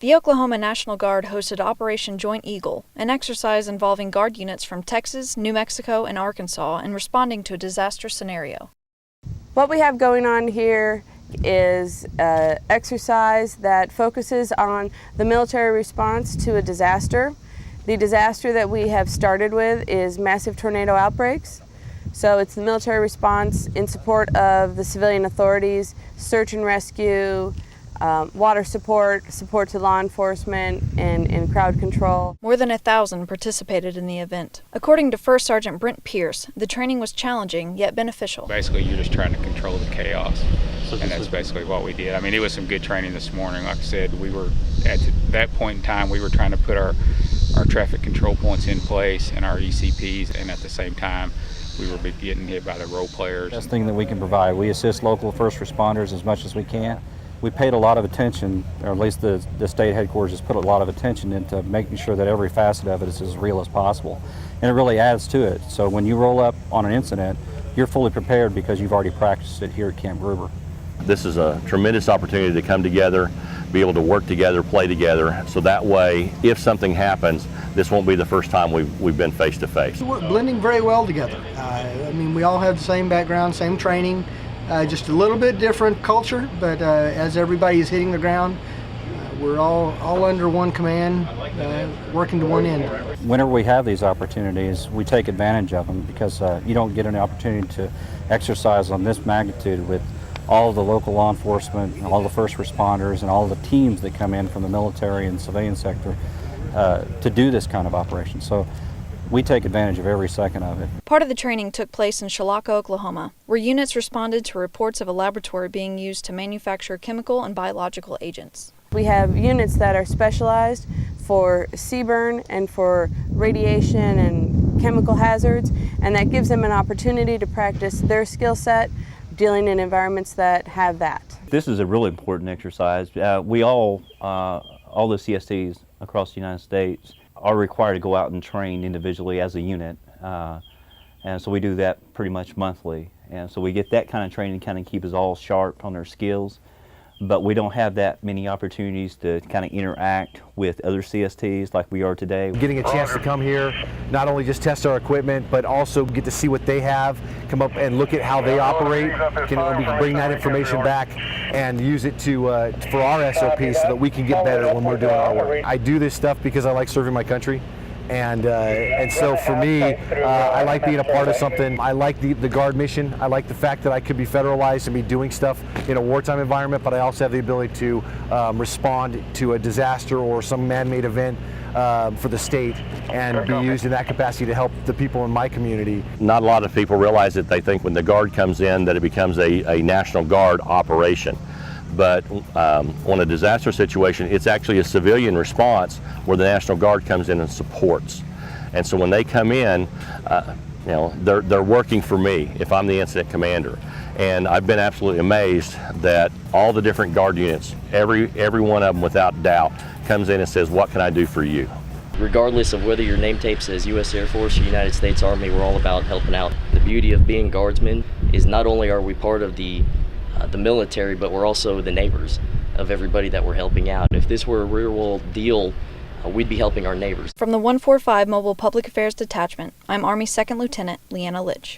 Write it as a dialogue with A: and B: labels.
A: The Oklahoma National Guard hosted Operation Joint Eagle, an exercise involving Guard units from Texas, New Mexico, and Arkansas in responding to a disaster scenario.
B: What we have going on here is an exercise that focuses on the military response to a disaster. The disaster that we have started with is massive tornado outbreaks. So it's the military response in support of the civilian authorities, search and rescue, water support to law enforcement, and crowd control.
A: More than 1,000 participated in the event. According to First Sergeant Brent Pierce, the training was challenging yet beneficial.
C: Basically, you're just trying to control the chaos, and that's basically what we did. I mean, it was some good training this morning. Like I said, we were at that point in time, we were trying to put our traffic control points in place and our ECPs, and at the same time, we were getting hit by the role players.
D: Best thing that we can provide. We assist local first responders as much as we can. We paid a lot of attention, or at least the state headquarters has put a lot of attention into making sure that every facet of it is as real as possible. And it really adds to it. So when you roll up on an incident, you're fully prepared because you've already practiced it here at Camp Gruber.
E: This is a tremendous opportunity to come together, be able to work together, play together, so that way, if something happens, this won't be the first time we've been face to face.
F: We're blending very well together. I mean, we all have the same background, same training, just a little bit different culture, but as everybody is hitting the ground, we're all under one command, working to one end.
D: Whenever we have these opportunities, we take advantage of them because you don't get an opportunity to exercise on this magnitude with all of the local law enforcement, and all the first responders, and all the teams that come in from the military and civilian sector to do this kind of operation. So we take advantage of every second of it.
A: Part of the training took place in Chilocca, Oklahoma, where units responded to reports of a laboratory being used to manufacture chemical and biological agents.
B: We have units that are specialized for CBRN and for radiation and chemical hazards, and that gives them an opportunity to practice their skill set dealing in environments that have that.
G: This is a really important exercise. We all the CSTs across the United States are required to go out and train individually as a unit. And so we do that pretty much monthly. And so we get that kind of training, kind of keep us all sharp on their skills. But we don't have that many opportunities to kind of interact with other CSTs like we are today.
H: Getting a chance to come here, not only just test our equipment, but also get to see what they have, come up and look at how they operate, we can bring that information back and use it for our SOP so that we can get better when we're doing our work. I do this stuff because I like serving my country. And so for me, I like being a part of something. I like the Guard mission. I like the fact that I could be federalized and be doing stuff in a wartime environment, but I also have the ability to respond to a disaster or some man-made event for the state and be used in that capacity to help the people in my community.
E: Not a lot of people realize that they think when the Guard comes in that it becomes a National Guard operation. But on a disaster situation, it's actually a civilian response where the National Guard comes in and supports. And so when they come in, they're working for me if I'm the incident commander. And I've been absolutely amazed that all the different Guard units, every one of them without doubt, comes in and says, "What can I do for you?"
I: Regardless of whether your name tape says U.S. Air Force or United States Army, we're all about helping out. The beauty of being Guardsmen is not only are we part of the military, but we're also the neighbors of everybody that we're helping out. If this were a real-world deal, we'd be helping our neighbors.
A: From the 145 Mobile Public Affairs Detachment, I'm Army 2nd Lieutenant Leanna Litch.